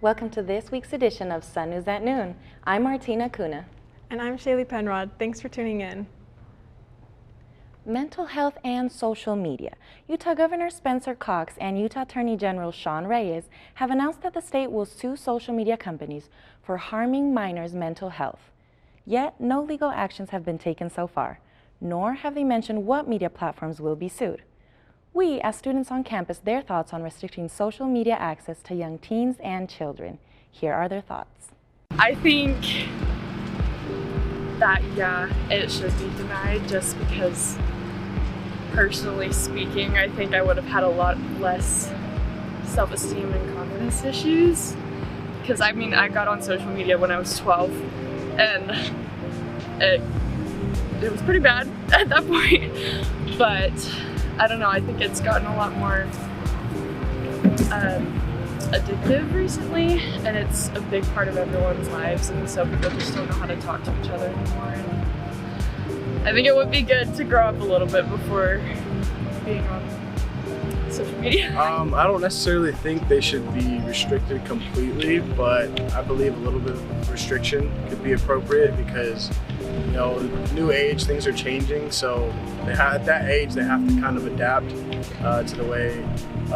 Welcome to this week's edition of Sun News at Noon. I'm Martina Kuna. And I'm Shaylee Penrod. Thanks for tuning in. Mental health and social media. Utah Governor Spencer Cox and Utah Attorney General Sean Reyes have announced that the state will sue social media companies for harming minors' mental health. Yet, no legal actions have been taken so far, nor have they mentioned what media platforms will be sued. We asked students on campus their thoughts on restricting social media access to young teens and children. Here are their thoughts. I think that, it should be denied just because, personally speaking, I think I would have had a lot less self-esteem and confidence issues. Because, I got on social media when I was 12, and it was pretty bad at that point. But I don't know, I think it's gotten a lot more addictive recently, and it's a big part of everyone's lives, and so people just don't know how to talk to each other anymore. And I think it would be good to grow up a little bit before being on social media. I don't necessarily think they should be restricted completely, but I believe a little bit of restriction could be appropriate because, you know, new age, things are changing, so at that age they have to kind of adapt to the way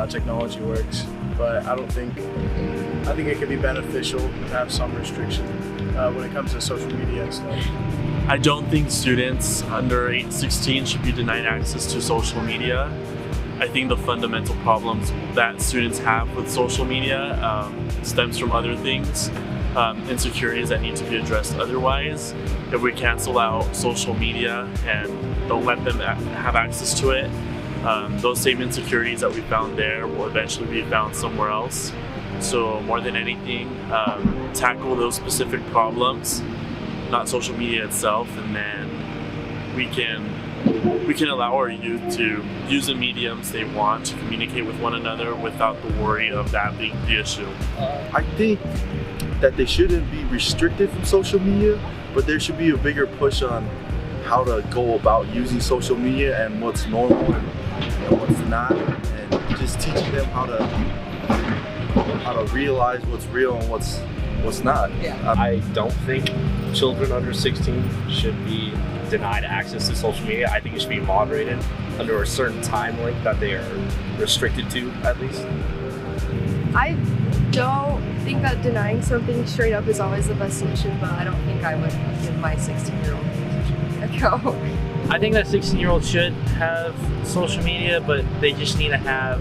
technology works. But I think it could be beneficial to have some restriction when it comes to social media and stuff. I don't think students under age 16 should be denied access to social media. I think the fundamental problems that students have with social media stems from other things, insecurities that need to be addressed otherwise. If we cancel out social media and don't let them have access to it, those same insecurities that we found there will eventually be found somewhere else. So more than anything, tackle those specific problems, not social media itself, and then we can allow our youth to use the mediums they want to communicate with one another without the worry of that being the issue. I think that they shouldn't be restricted from social media, but there should be a bigger push on how to go about using social media and what's normal and what's not, and just teaching them how to realize what's real and what's not. I don't think children under 16 should be denied access to social media. I think it should be moderated under a certain time length that they are restricted to, at least. I don't think that denying something straight up is always the best solution, but I don't think I would give my 16-year-old a go. I think that 16-year-olds should have social media, but they just need to have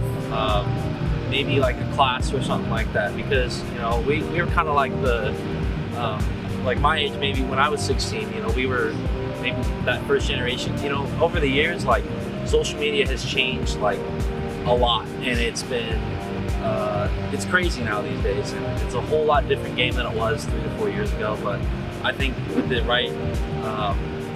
maybe like a class or something like that, because we were kind of like like my age, maybe when I was 16, we were maybe that first generation. Over the years, like, social media has changed like a lot, and it's been it's crazy now these days, and it's a whole lot different game than it was 3 to 4 years ago. But I think with the right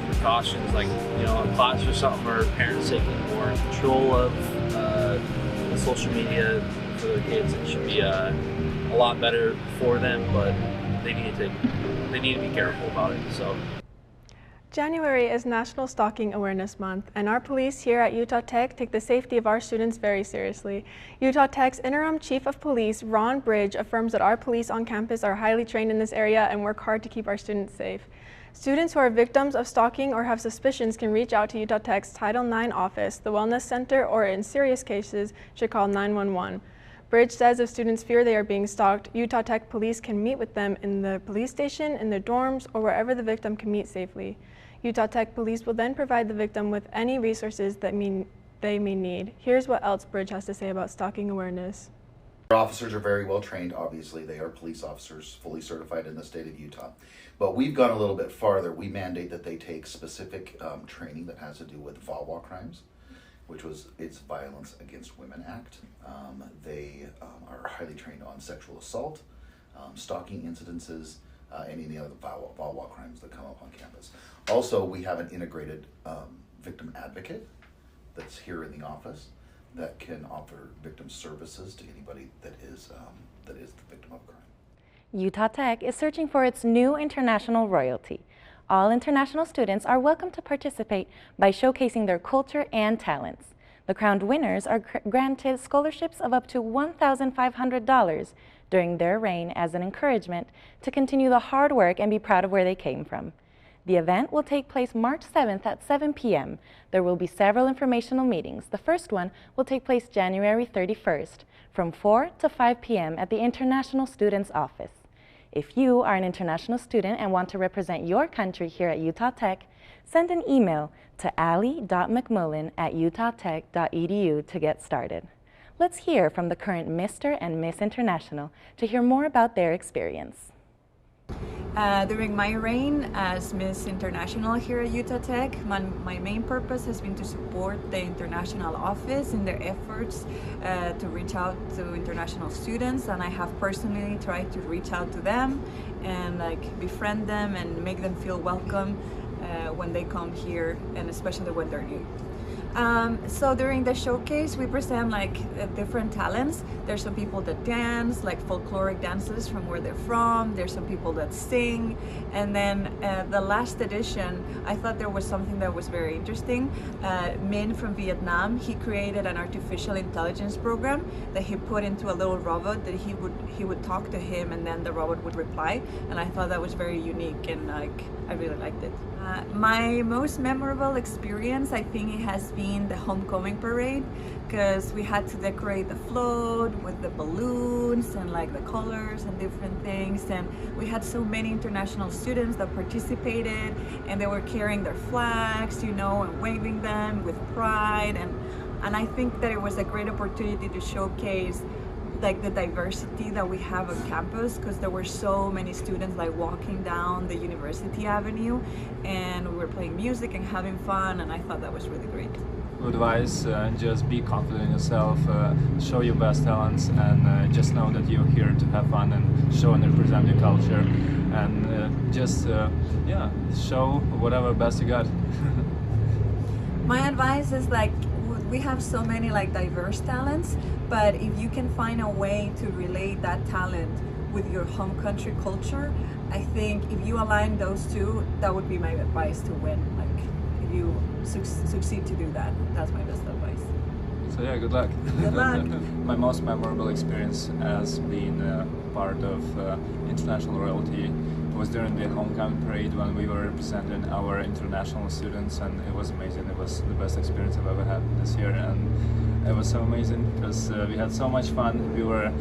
precautions, like a class or something, or parents taking more control of the social media for their kids, it should be a lot better for them. But they need to be careful about it. So. January is National Stalking Awareness Month, and our police here at Utah Tech take the safety of our students very seriously. Utah Tech's Interim Chief of Police, Ron Bridge, affirms that our police on campus are highly trained in this area and work hard to keep our students safe. Students who are victims of stalking or have suspicions can reach out to Utah Tech's Title IX office, the Wellness Center, or in serious cases, should call 911. Bridge says if students fear they are being stalked, Utah Tech police can meet with them in the police station, in their dorms, or wherever the victim can meet safely. Utah Tech police will then provide the victim with any resources that they may need. Here's what else Bridge has to say about stalking awareness. Our officers are very well trained. Obviously, they are police officers, fully certified in the state of Utah. But we've gone a little bit farther. We mandate that they take specific training that has to do with VAWA crimes, which was its Violence Against Women Act. They are highly trained on sexual assault, stalking incidences, and any other VAWA crimes that come up on campus. Also, we have an integrated victim advocate that's here in the office that can offer victim services to anybody that is the victim of crime. Utah Tech is searching for its new international royalty. All international students are welcome to participate by showcasing their culture and talents. The crowned winners are granted scholarships of up to $1,500 during their reign as an encouragement to continue the hard work and be proud of where they came from. The event will take place March 7th at 7 p.m. There will be several informational meetings. The first one will take place January 31st from 4 to 5 p.m. at the International Students Office. If you are an international student and want to represent your country here at Utah Tech, send an email to ali.mcmullen@utahtech.edu to get started. Let's hear from the current Mr. and Miss International to hear more about their experience. During my reign as Miss International here at Utah Tech, my main purpose has been to support the International Office in their efforts to reach out to international students, and I have personally tried to reach out to them and befriend them and make them feel welcome when they come here, and especially when they're new. So during the showcase, we present different talents. There's some people that dance, like folkloric dances from where they're from. There's some people that sing. And then the last edition, I thought there was something that was very interesting. Min from Vietnam, he created an artificial intelligence program that he put into a little robot that he would talk to him, and then the robot would reply. And I thought that was very unique, and I really liked it. My most memorable experience, I think it has been the homecoming parade, because we had to decorate the float with the balloons and the colors and different things, and we had so many international students that participated, and they were carrying their flags, and waving them with pride, and I think that it was a great opportunity to showcase the diversity that we have on campus, because there were so many students walking down the University Avenue, and we were playing music and having fun, and I thought that was really great. Advice, just be confident in yourself, show your best talents, and just know that you're here to have fun and show and represent your culture, and show whatever best you got. My advice is we have so many diverse talents, but if you can find a way to relate that talent with your home country culture, I think if you align those two, that would be my advice to win. If you succeed to do that, that's my best advice. So yeah, good luck. Good luck. My most memorable experience as being part of international royalty was during the homecoming parade when we were representing our international students, and it was amazing. It was the best experience I've ever had this year, and it was so amazing because we had so much fun. We were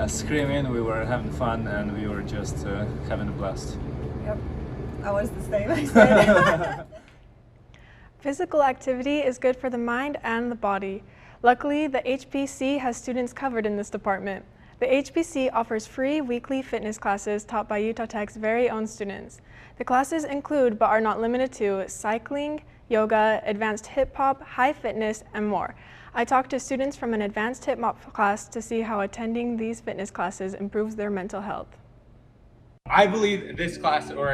screaming, we were having fun, and we were just having a blast. Yep, I was the same. I said. Physical activity is good for the mind and the body. Luckily, the HPC has students covered in this department. The HPC offers free weekly fitness classes taught by Utah Tech's very own students. The classes include, but are not limited to, cycling, yoga, advanced hip-hop, high fitness, and more. I talked to students from an advanced hip-hop class to see how attending these fitness classes improves their mental health. I believe this class, or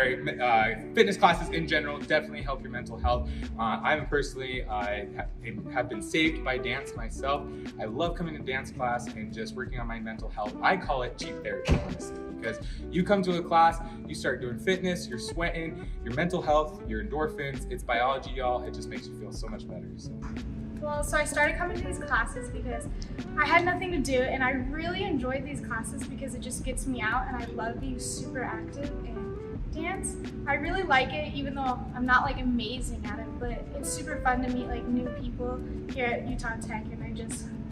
fitness classes in general, definitely help your mental health. I personally have been saved by dance myself. I love coming to dance class and just working on my mental health. I call it cheap therapy, honestly, because you come to a class, you start doing fitness, you're sweating, your mental health, your endorphins, it's biology, y'all. It just makes you feel so much better. Well, so I started coming to these classes because I had nothing to do, and I really enjoyed these classes because it just gets me out, and I love being super active in dance. I really like it, even though I'm not amazing at it, but it's super fun to meet new people here at Utah Tech, and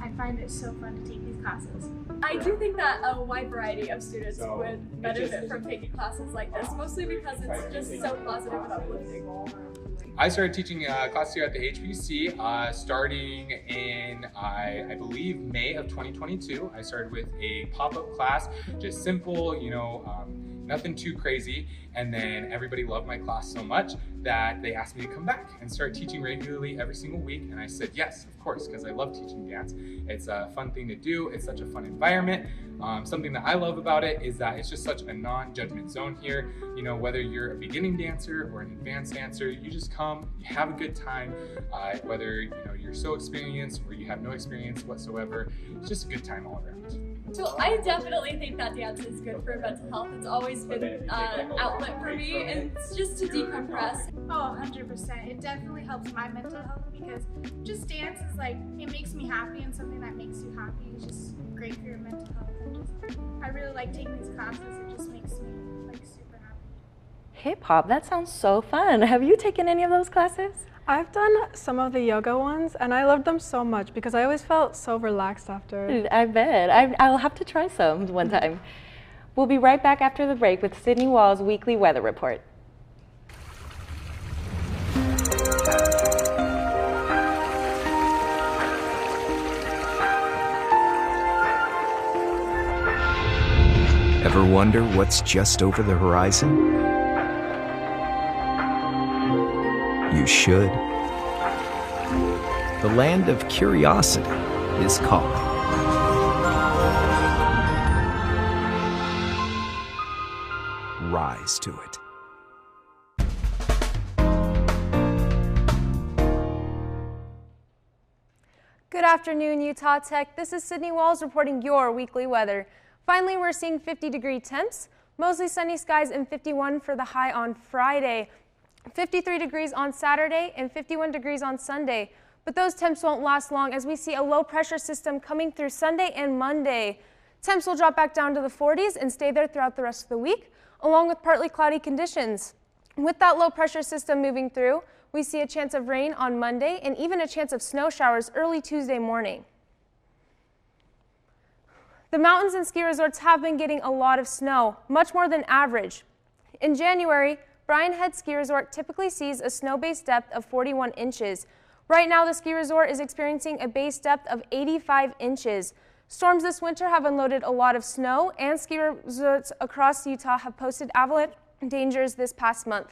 I find it so fun to take these classes. I do think that a wide variety of students would benefit from taking classes like this, mostly because it's just so positive and uplifting. I started teaching classes here at the HPC starting in, I believe, May of 2022. I started with a pop-up class, just simple, nothing too crazy. And then everybody loved my class so much that they asked me to come back and start teaching regularly every single week. And I said, yes, of course, because I love teaching dance. It's a fun thing to do. It's such a fun environment. Something that I love about it is that it's just such a non-judgment zone here. Whether you're a beginning dancer or an advanced dancer, you just come, you have a good time. Whether you're so experienced or you have no experience whatsoever, it's just a good time all around. So I definitely think that dance is good for mental health. It's always been an outlet for me, and it's just to decompress. Oh, 100%. It definitely helps my mental health because just dance is like, it makes me happy, and something that makes you happy is just great for your mental health. I really like taking these classes. It just makes me like super happy. Hip hop, that sounds so fun. Have you taken any of those classes? I've done some of the yoga ones, and I loved them so much because I always felt so relaxed after. I bet. I'll have to try some one time. We'll be right back after the break with Sydney Wall's weekly weather report. Ever wonder what's just over the horizon? You should. The land of curiosity is calling. Rise to it. Good afternoon, Utah Tech. This is Sydney Walls reporting your weekly weather. Finally, we're seeing 50-degree temps, mostly sunny skies, and 51 for the high on Friday. 53 degrees on Saturday and 51 degrees on Sunday. But those temps won't last long as we see a low pressure system coming through Sunday and Monday. Temps will drop back down to the 40s and stay there throughout the rest of the week, along with partly cloudy conditions. With that low pressure system moving through, we see a chance of rain on Monday and even a chance of snow showers early Tuesday morning. The mountains and ski resorts have been getting a lot of snow, much more than average. In January, Brian Head Ski Resort typically sees a snow base depth of 41 inches. Right now, the ski resort is experiencing a base depth of 85 inches. Storms this winter have unloaded a lot of snow, and ski resorts across Utah have posted avalanche dangers this past month.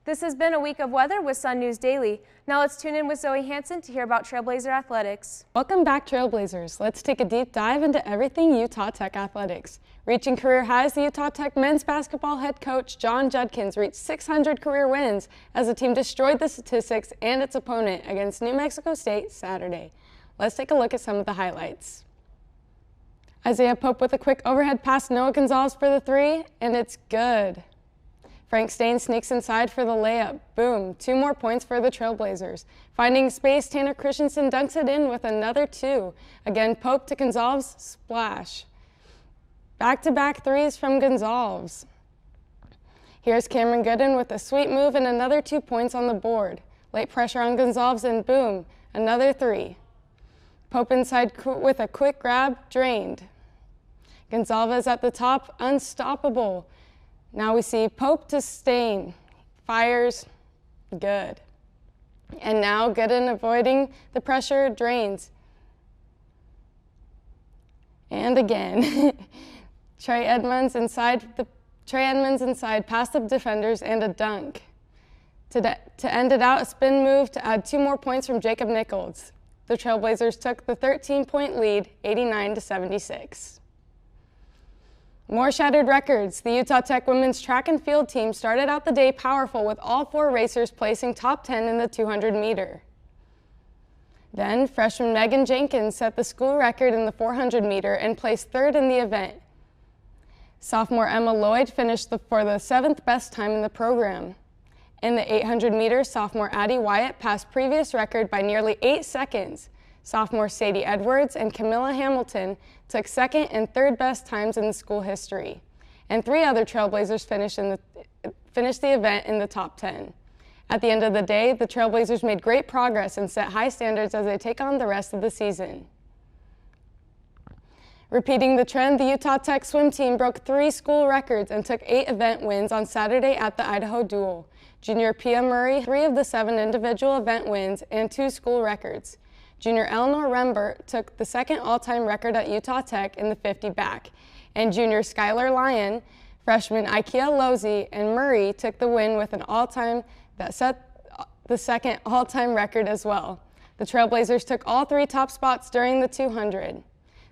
This has been a week of weather with Sun News Daily. Now let's tune in with Zoe Hansen to hear about Trailblazer Athletics. Welcome back, Trailblazers. Let's take a deep dive into everything Utah Tech athletics. Reaching career highs, the Utah Tech men's basketball head coach John Judkins reached 600 career wins as the team destroyed the statistics and its opponent against New Mexico State Saturday. Let's take a look at some of the highlights. Isaiah Pope with a quick overhead pass to Noah Gonzalez for the three, and it's good. Frank Stain sneaks inside for the layup. Boom, 2 more points for the Trailblazers. Finding space, Tanner Christensen dunks it in with another 2. Again, Pope to Gonzalez, splash. Back-to-back threes from Gonzalez. Here's Cameron Gooden with a sweet move and another 2 points on the board. Late pressure on Gonzalez and boom, another 3. Pope inside with a quick grab, drained. Gonzalez at the top, unstoppable. Now we see Pope to Stain, fires, good. And now Gooden avoiding the pressure, drains. And again, Trey Edmonds inside, past the defenders and a dunk. To end it out, a spin move to add 2 more points from Jacob Nichols. The Trailblazers took the 13-point lead, 89-76. More shattered records. The Utah Tech women's track and field team started out the day powerful with all 4 racers placing top 10 in the 200-meter. Then, freshman Megan Jenkins set the school record in the 400-meter and placed 3rd in the event. Sophomore Emma Lloyd finished for the 7th best time in the program. In the 800-meter, sophomore Addie Wyatt passed previous record by nearly 8 seconds. Sophomore Sadie Edwards and Camilla Hamilton took 2nd and 3rd best times in the school history. And 3 other Trailblazers finished the event in the top 10. At the end of the day, the Trailblazers made great progress and set high standards as they take on the rest of the season. Repeating the trend, the Utah Tech swim team broke 3 school records and took 8 event wins on Saturday at the Idaho Duel. Junior Pia Murray, 3 of the 7 individual event wins and 2 school records. Junior Eleanor Rembert took the 2nd all-time record at Utah Tech in the 50 back, and junior Skylar Lyon, freshman Ikea Losey, and Murray took the win with an all-time that set the 2nd all-time record as well. The Trailblazers took all 3 top spots during the 200.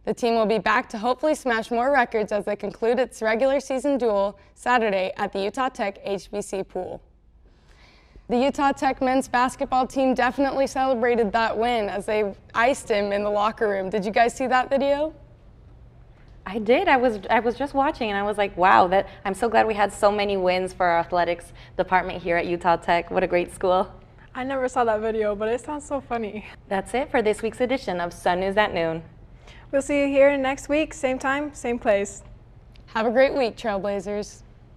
The team will be back to hopefully smash more records as they conclude its regular season duel Saturday at the Utah Tech HBC pool. The Utah Tech men's basketball team definitely celebrated that win as they iced him in the locker room. Did you guys see that video? I did. I was just watching and I was like, wow, I'm so glad we had so many wins for our athletics department here at Utah Tech. What a great school. I never saw that video, but it sounds so funny. That's it for this week's edition of Sun News at Noon. We'll see you here next week, same time, same place. Have a great week, Trailblazers.